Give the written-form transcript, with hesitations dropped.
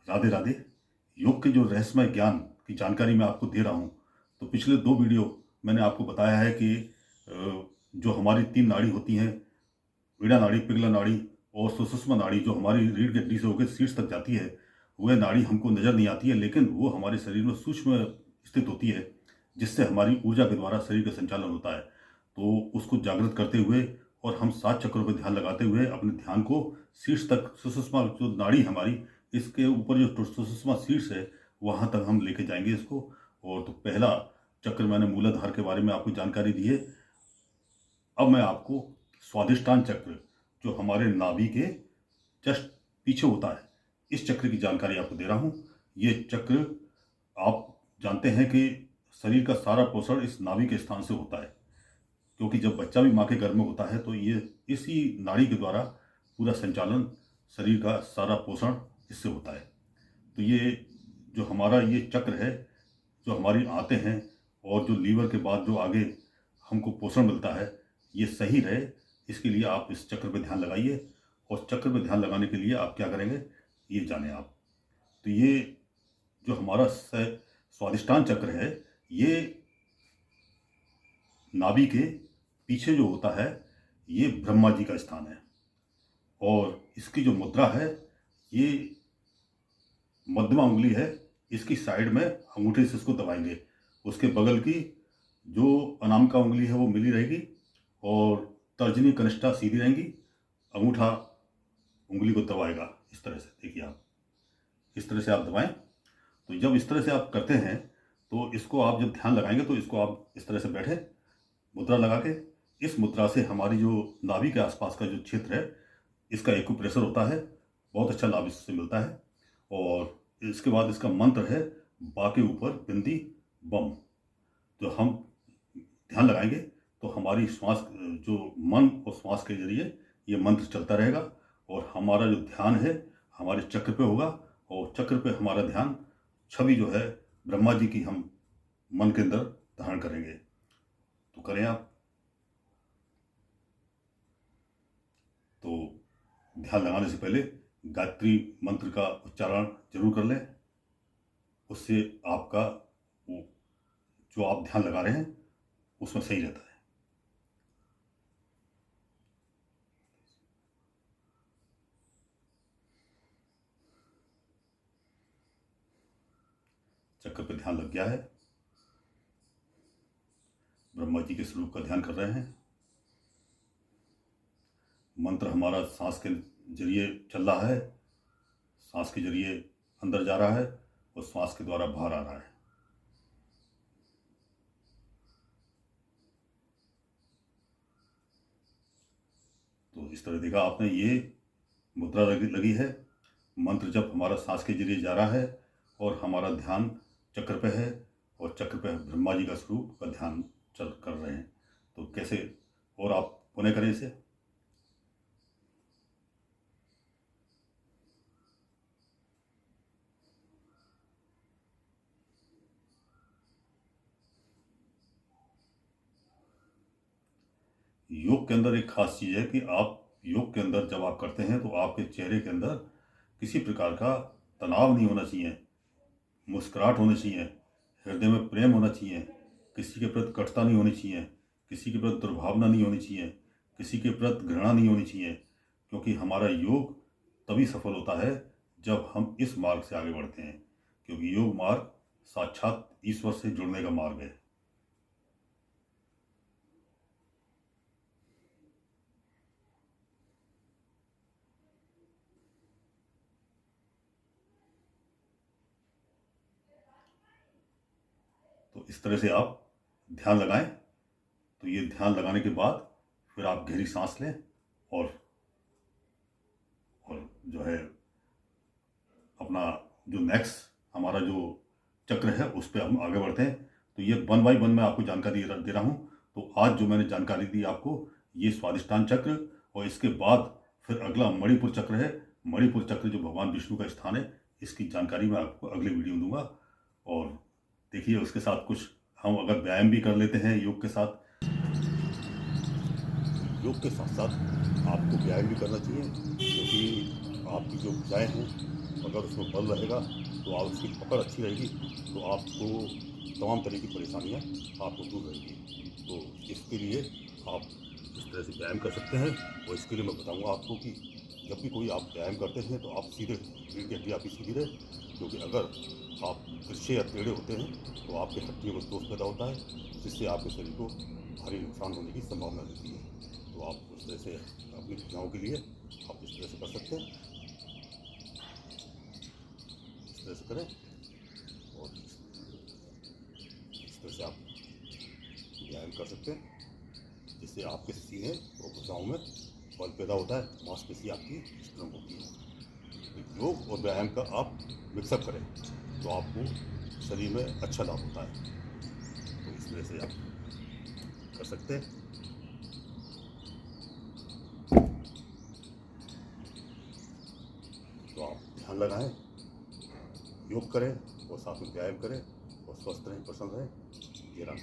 राधे राधे। योग के जो रहस्यमय ज्ञान की जानकारी मैं आपको दे रहा हूँ। तो पिछले 2 वीडियो मैंने आपको बताया है कि जो हमारी 3 नाड़ी होती हैं, ईड़ा नाड़ी, पिंगला नाड़ी और सुषुम्ना नाड़ी, जो हमारी रीढ़ की हड्डी से होकर शीर्ष तक जाती है, वह नाड़ी हमको नज़र नहीं आती है, लेकिन वो हमारे शरीर में सूक्ष्म स्थित होती है, जिससे हमारी ऊर्जा के द्वारा शरीर का संचालन होता है। तो उसको जागृत करते हुए और हम 7 चक्रों पे ध्यान लगाते हुए अपने ध्यान को शीर्ष तक, सुषुम्ना जो नाड़ी है हमारी, इसके ऊपर जो सुषुम्ना शीर्ष है, वहाँ तक हम लेके जाएँगे इसको। और तो पहला चक्र मैंने मूलाधार के बारे में आपको जानकारी दी है। अब मैं आपको स्वादिष्टान चक्र, जो हमारे नाभि के जस्ट पीछे होता है, इस चक्र की जानकारी आपको दे रहा हूँ। ये चक्र, आप जानते हैं कि शरीर का सारा पोषण इस नाभि के स्थान से होता है, क्योंकि जब बच्चा भी माँ के गर्भ में होता है तो ये इसी नाड़ी के द्वारा पूरा संचालन, शरीर का सारा पोषण इससे होता है। तो ये जो हमारा ये चक्र है, जो हमारी आंतें हैं और जो लीवर के बाद जो आगे हमको पोषण मिलता है, ये सही रहे, इसके लिए आप इस चक्र पे ध्यान लगाइए। और चक्र पे ध्यान लगाने के लिए आप क्या करेंगे, ये जानें आप। तो ये जो हमारा स्वादिष्टान चक्र है, ये नाभि के पीछे जो होता है, ये ब्रह्मा जी का स्थान है। और इसकी जो मुद्रा है, ये मध्यमा उंगली है, इसकी साइड में अंगूठे से इसको दबाएंगे। उसके बगल की जो अनामिका उंगली है वो मिली रहेगी और तर्जनी कनिष्ठा सीधी रहेंगी। अंगूठा उंगली को दबाएगा इस तरह से, देखिए आप इस तरह से आप दबाएं। तो जब इस तरह से आप करते हैं तो इसको आप जब ध्यान लगाएंगे तो इसको आप इस तरह से बैठे मुद्रा लगा के, इस मुद्रा से हमारी जो नाभि के आसपास का जो क्षेत्र है, इसका एक्यूप्रेशर होता है, बहुत अच्छा लाभ इससे मिलता है। और इसके बाद इसका मंत्र है बा के ऊपर बिंदी बम। जो हम ध्यान लगाएंगे तो हमारी श्वास, जो मन और श्वास के जरिए ये मंत्र चलता रहेगा और हमारा जो ध्यान है हमारे चक्र पे होगा। और चक्र पे हमारा ध्यान, छवि जो है ब्रह्मा जी की, हम मन के अंदर धारण करेंगे। तो करें आप। तो ध्यान लगाने से पहले गायत्री मंत्र का उच्चारण जरूर कर लें, उससे आपका वो जो आप ध्यान लगा रहे हैं उसमें सही रहता है। चक्र पे ध्यान लग गया है, ब्रह्मा जी के स्वरूप का ध्यान कर रहे हैं। मंत्र हमारा सांस के जरिए चल रहा है, सांस के जरिए अंदर जा रहा है और श्वास के द्वारा बाहर आ रहा है। तो इस तरह देखा आपने, ये मुद्रा लगी है। मंत्र जब हमारा सांस के जरिए जा रहा है और हमारा ध्यान चक्र पे है और चक्र पे ब्रह्मा जी का स्वरूप का ध्यान चल कर रहे हैं। तो कैसे, और आप पुनः करें इसे। योग के अंदर एक खास चीज़ है कि आप योग के अंदर जब आप करते हैं तो आपके चेहरे के अंदर किसी प्रकार का तनाव नहीं होना चाहिए, मुस्कुराहट होनी चाहिए, हृदय में प्रेम होना चाहिए, किसी के प्रति कटुता नहीं होनी चाहिए, किसी के प्रति दुर्भावना नहीं होनी चाहिए, किसी के प्रति घृणा नहीं होनी चाहिए। क्योंकि हमारा योग तभी सफल होता है जब हम इस मार्ग से आगे बढ़ते हैं, क्योंकि योग मार्ग साक्षात ईश्वर से जुड़ने का मार्ग है। तो इस तरह से आप ध्यान लगाएं। तो ये ध्यान लगाने के बाद फिर आप गहरी सांस लें और जो है अपना जो नेक्स्ट हमारा जो चक्र है उस पर हम आगे बढ़ते हैं। तो ये 1 बाय 1 मैं आपको जानकारी दे रहा हूँ। तो आज जो मैंने जानकारी दी आपको, ये स्वादिष्टान चक्र, और इसके बाद फिर अगला मणिपुर चक्र है। मणिपुर चक्र जो भगवान विष्णु का स्थान है, इसकी जानकारी मैं आपको अगले वीडियो में दूंगा। और देखिए, उसके साथ कुछ हम अगर व्यायाम भी कर लेते हैं योग के साथ, योग के साथ साथ आपको व्यायाम भी करना चाहिए, क्योंकि आपकी जो भुजाएँ हैं और अगर उसमें बल रहेगा तो आप उसकी पकड़ अच्छी रहेगी तो आपको तमाम तरह की परेशानियाँ आपको दूर रहेगी। तो इसके लिए आप इस तरह से व्यायाम कर सकते हैं। और इसके लिए मैं बताऊँगा आपको कि जब भी कोई आप व्यायाम करते हैं तो आप सीधे रीढ़ की हड्डी आपकी सीधी रहे, क्योंकि अगर आप तिरछे या टेढ़े होते हैं तो आपकी हड्डियों में दोष पैदा होता है, जिससे आपके शरीर को भारी नुकसान होने की संभावना रहती है। तो आप उस तरह से अपनी भुजाओं के लिए आप इस तरह से कर सकते हैं, इस तरह से करें और इस तरह से आप व्यायाम कर सकते हैं, जिससे आपके सीने और भुजाओं में बल पैदा होता है, मांसपेशी आपकी स्ट्रॉन्ग होती है। तो योग और व्यायाम का आप मिक्सअप करें तो आपको शरीर में अच्छा लाभ होता है। तो इस तरह से आप कर सकते हैं। तो आप ध्यान लगाएं, योग करें और साथ में व्यायाम करें और स्वस्थ रहें, प्रसन्न रहें। ये राम।